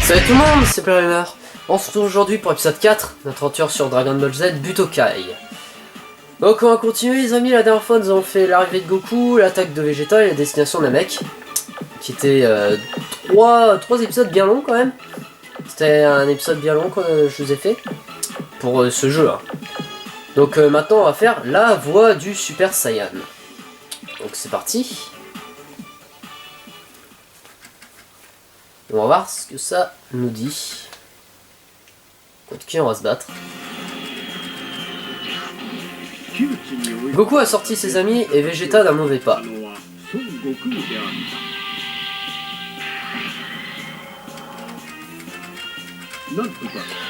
Salut tout le monde, c'est Player. On se retrouve aujourd'hui pour l'épisode 4, notre aventure sur Dragon Ball Z Butokai. Donc on va continuer les amis, la dernière fois nous avons fait l'arrivée de Goku, l'attaque de Vegeta et la destination de Namek. Qui était trois épisodes bien longs quand même. C'était un épisode bien long que je vous ai fait pour ce jeu là. Donc maintenant on va faire la voie du Super Saiyan. Donc c'est parti. On va voir ce que ça nous dit. Contre qui on va se battre. Goku a sorti ses amis et Vegeta d'un mauvais pas.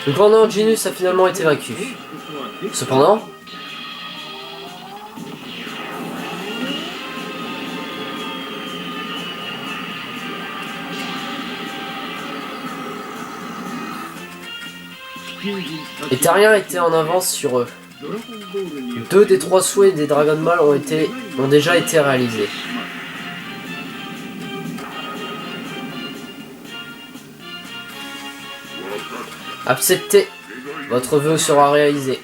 Le commandant Genos a finalement été vaincu. Cependant, les Terriens étaient en avance sur eux. 2 des 3 souhaits des Dragon Ball ont déjà été réalisés. Acceptez, votre vœu sera réalisé.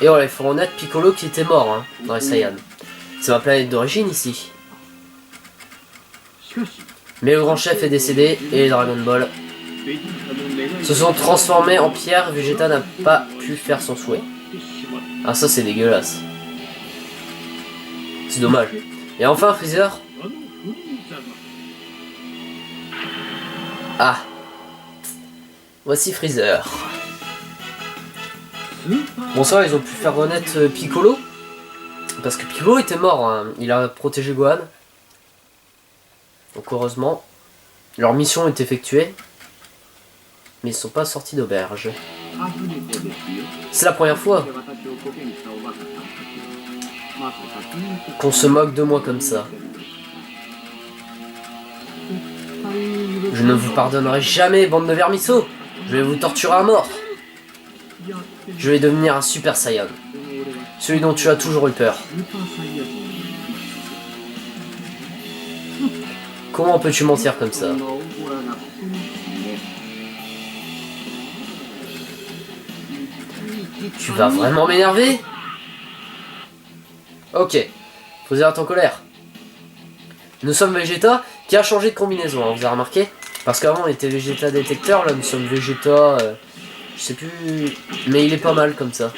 Et voilà, il faut reconnaître Piccolo qui était mort hein, dans les Saiyans. C'est ma planète d'origine ici. Mais le grand chef est décédé et les Dragon Ball se sont transformés en pierre. Vegeta n'a pas pu faire son souhait. Ah ça c'est dégueulasse. C'est dommage. Et enfin Freezer. Ah. Voici Freezer. Bon ça ils ont pu faire renaître Piccolo. Parce que Piccolo était mort. Hein. Il a protégé Gohan. Donc heureusement. Leur mission est effectuée. Mais ils sont pas sortis d'auberge. C'est la première fois qu'on se moque de moi comme ça. Je ne vous pardonnerai jamais, bande de vermisseaux. Je vais vous torturer à mort. Je vais devenir un Super Saiyan. Celui dont tu as toujours eu peur. Comment peux-tu mentir comme ça? Tu vas vraiment m'énerver? Ok. Faut être en colère. Nous sommes Vegeta qui a changé de combinaison, hein, vous avez remarqué? Parce qu'avant on était Vegeta détecteur, là nous sommes Vegeta... je sais plus... Mais il est pas mal comme ça.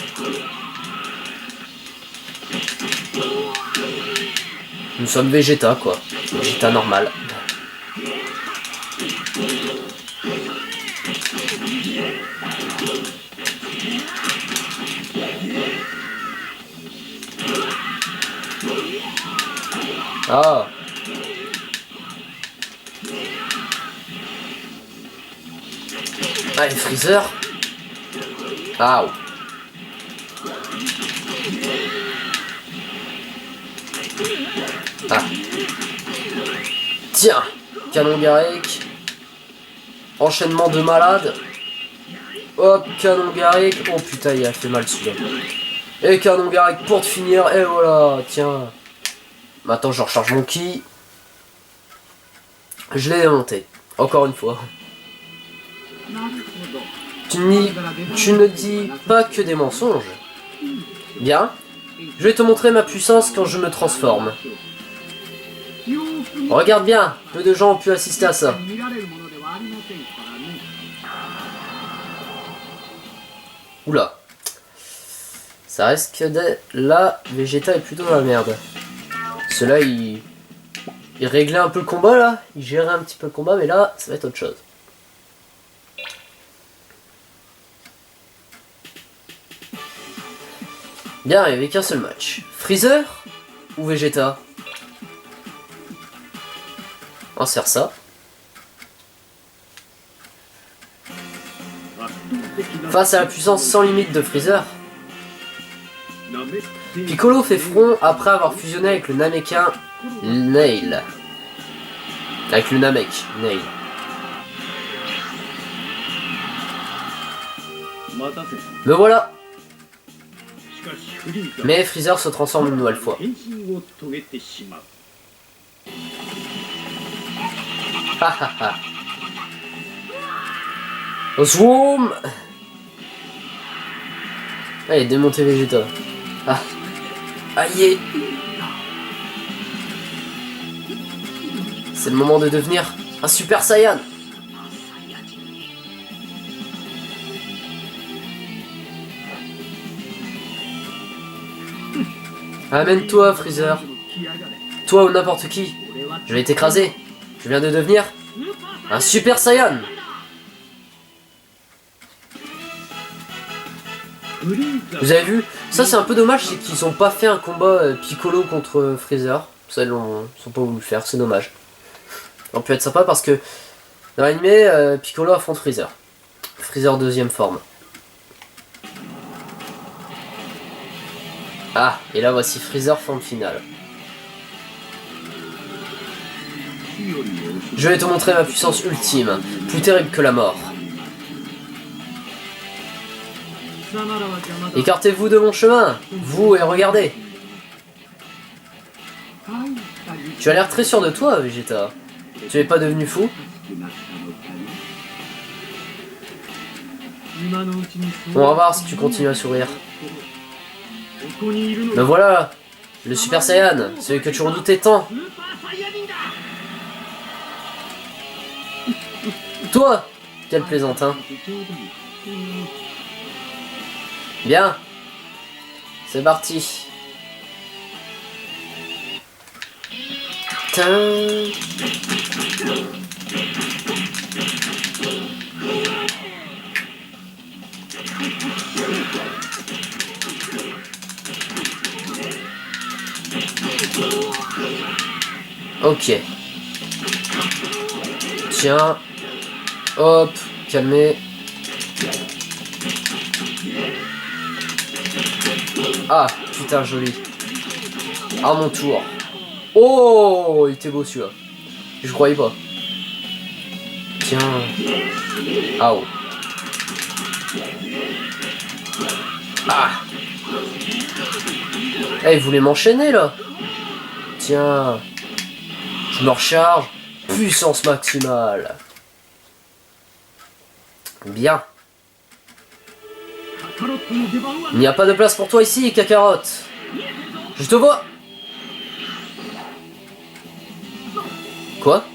Nous sommes Vegeta quoi. Vegeta normal. Ah. Allez Freezer. Ah. Ah. Tiens, canon Garek. Enchaînement de malades. Hop, canon Garek. Oh putain, il a fait mal celui-là. Et canon Garek pour te finir. Et voilà, tiens. Maintenant je recharge mon ki. Je l'ai démonté. Encore une fois. Tu ne dis pas que des mensonges. Bien. Je vais te montrer ma puissance quand je me transforme. Regarde bien. Peu de gens ont pu assister à ça. Oula. Ça risque d'être... Là, Vegeta est plutôt dans la merde. Ceux-là, il réglait un peu le combat, là. Il gérait un petit peu le combat, mais là, ça va être autre chose. Bien, il n'y avait qu'un seul match. Freezer ou Vegeta? On va se faire ça. Face à la puissance sans limite de Freezer, Piccolo fait front après avoir fusionné avec le Namekin Nail. Avec le Namek Nail. Me voilà. Mais Freezer se transforme une nouvelle fois. Ha ha ha. Zoom. Allez, démonter Vegeta. Ah. Aïe. C'est le moment de devenir un Super Saiyan. Amène-toi, Freezer. Toi ou n'importe qui. Je vais t'écraser. Je viens de devenir un Super Saiyan. Vous avez vu? Ça c'est un peu dommage, c'est qu'ils ont pas fait un combat Piccolo contre Freezer. Ça ils sont pas voulu faire, c'est dommage. Ça aurait pu être sympa parce que dans l'anime, Piccolo affronte Freezer. Freezer deuxième forme. Ah, et là voici Freezer forme finale. Je vais te montrer ma puissance ultime, plus terrible que la mort. Écartez-vous de mon chemin, vous et regardez. Tu as l'air très sûr de toi, Vegeta. Tu n'es pas devenu fou? On va voir si tu continues à sourire. Me voilà, le Super Saiyan, celui que tu redoutais tant. Toi, quel plaisantin. Bien, c'est parti. Tin. Ok. Tiens. Hop, calmez. Ah, putain, joli. À mon tour. Oh, il était beau celui-là. Je croyais pas. Tiens. Ah oh. Ah. Eh, il voulait m'enchaîner là. Tiens. Je me recharge. Puissance maximale. Bien. Il n'y a pas de place pour toi ici, Kakarot. Je te vois. Quoi?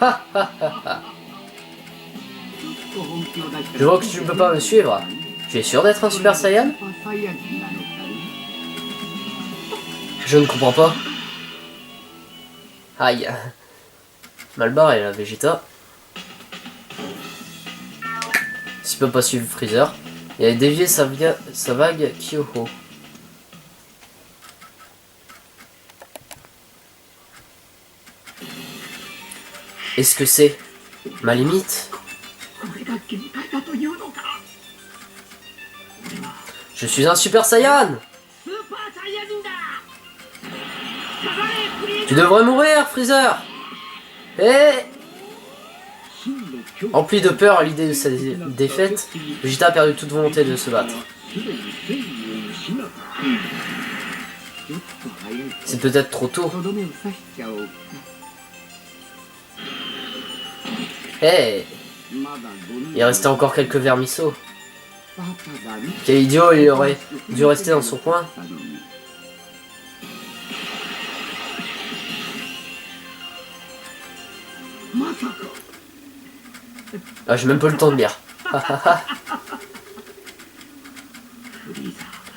Ha ha ha ha. Je vois que tu ne peux pas me suivre. Tu es sûr d'être un Super Saiyan? Je ne comprends pas. Aïe. Mal barré là, Vegeta. S'il peut pas suivre Freezer, il a dévié sa vague Kyoho. Est-ce que c'est ma limite? Je suis un Super Saiyan! Tu devrais mourir, Freezer! Eh! Empli de peur à l'idée de sa défaite, Vegeta a perdu toute volonté de se battre. C'est peut-être trop tôt. Hey! Il restait encore quelques vermisseaux. Quel idiot, il aurait dû rester dans son coin. Ah, j'ai même pas le temps de lire.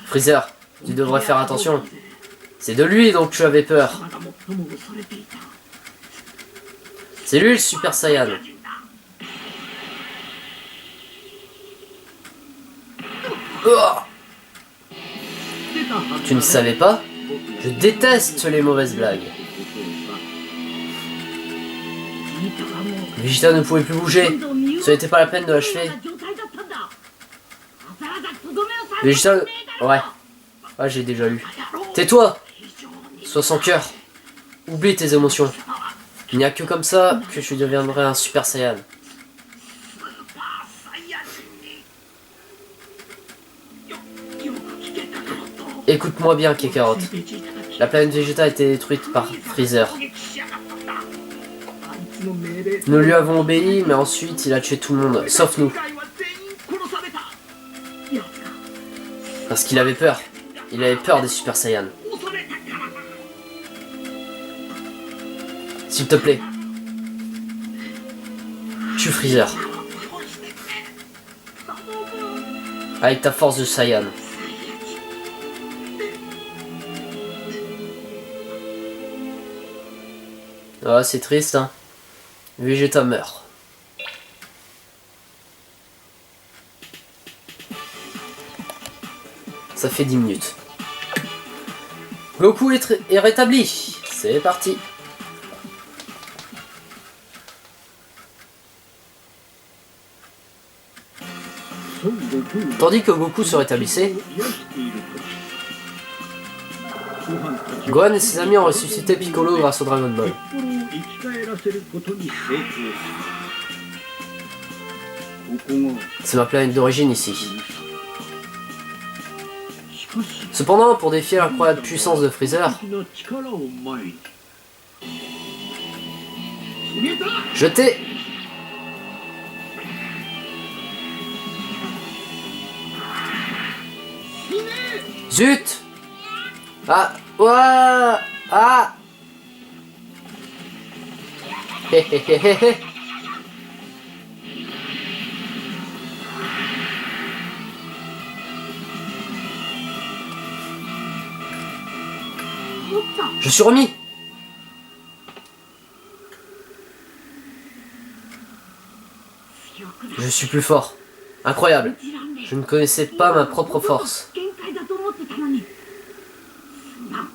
Freezer, tu devrais faire attention. C'est de lui dont tu avais peur. C'est lui le Super Saiyan. Oh, tu ne savais pas? Je déteste les mauvaises blagues. Vegeta ne pouvait plus bouger. Ce n'était pas la peine de l'achever. Vegeta... Ouais. Ah, j'ai déjà lu. Tais-toi! Sois sans cœur. Oublie tes émotions. Il n'y a que comme ça que je deviendrai un Super Saiyan. Écoute-moi bien, Kakarot. La planète Vegeta a été détruite par Freezer. Nous lui avons obéi, mais ensuite il a tué tout le monde, sauf nous. Parce qu'il avait peur. Il avait peur des Super Saiyans. S'il te plaît. Tue Freezer. Avec ta force de Saiyan. Ah, c'est triste, hein. Vegeta meurt. Ça fait 10 minutes. Goku est rétabli. C'est parti. Tandis que Goku se rétablissait, Gohan et ses amis ont ressuscité Piccolo grâce au Dragon Ball. C'est ma planète d'origine ici. Cependant, pour défier l'incroyable puissance de Freezer, jetez. Zut. Ah. Ouah. Ah. Hé hé hé hé hé. Je suis remis. Je suis plus fort. Incroyable. Je ne connaissais pas ma propre force.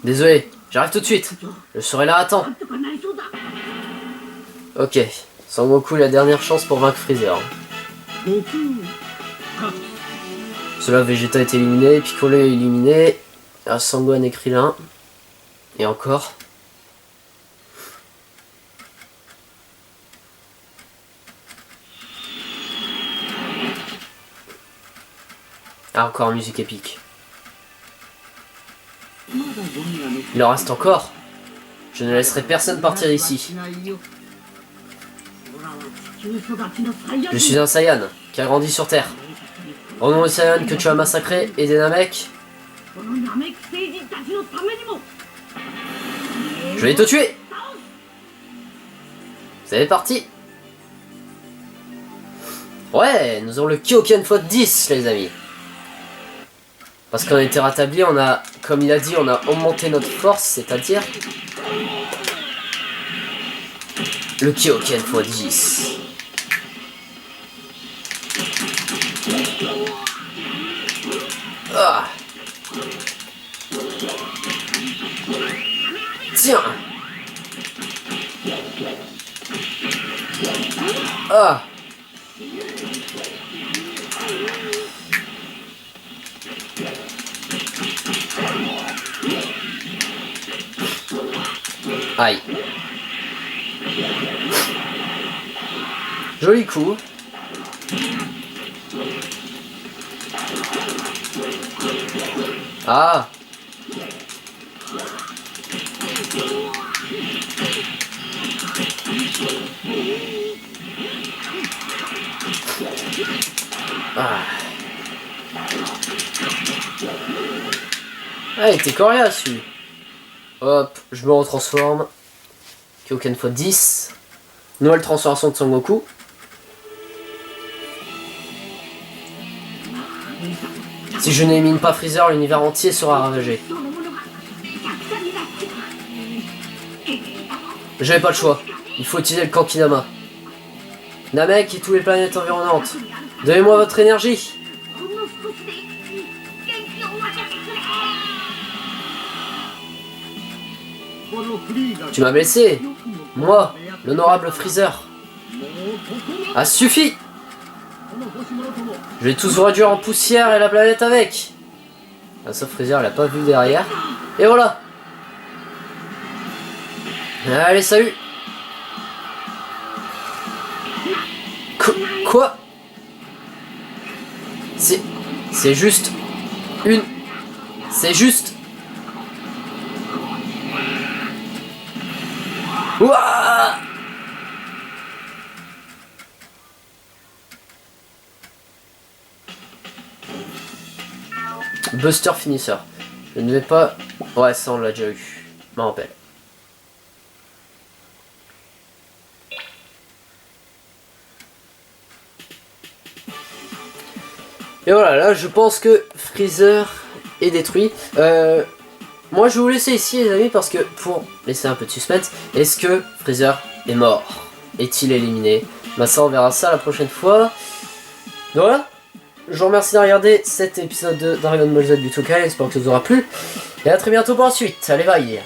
Désolé, j'arrive tout de suite. Je serai là à temps. Ok. Sangoku la dernière chance pour vaincre Freezer. Cela, Vegeta est éliminé, Piccolo est éliminé. Sangohan et Krillin. Et encore. Ah, encore musique épique. Il en reste encore. Je ne laisserai personne partir ici. Je suis un Saiyan qui a grandi sur Terre. Au nom des Saiyans que tu as massacré et des Namek, je vais te tuer. C'est parti. Ouais, nous avons le Kyoken x10, les amis. Parce qu'on a été rétabli, on a, comme il a dit, on a augmenté notre force, c'est-à-dire le Kyoken x10. Ah. Tiens. Ah. Aïe. Joli coup. Ah. Ah. Ah, il était coriace celui. Hop, je me retransforme. Kyoken x10. Nouvelle transformation de Sangoku. Si je n'élimine pas Freezer, l'univers entier sera ravagé. J'avais pas le choix. Il faut utiliser le Kankidama. Namek et toutes les planètes environnantes. Donnez-moi votre énergie. Tu m'as blessé. Moi, l'honorable Freezer. Ah, suffit. Je vais tous vous réduire en poussière et la planète avec. Ah, sauf Freezer, il a pas vu derrière. Et voilà. Allez, salut. Quoi? C'est juste une... C'est juste... Ouah! Buster Finisher. Je ne vais pas... Ouais, ça on l'a déjà eu. Je m'en rappelle. Et voilà, là je pense que Freezer est détruit. Moi je vais vous laisser ici les amis parce que pour laisser un peu de suspense, est-ce que Freezer est mort? Est-il éliminé? Bah ça on verra ça la prochaine fois. Donc voilà, je vous remercie de regarder cet épisode de Dragon Ball Z Butokai, j'espère que ça vous aura plu. Et à très bientôt pour la suite, allez bye.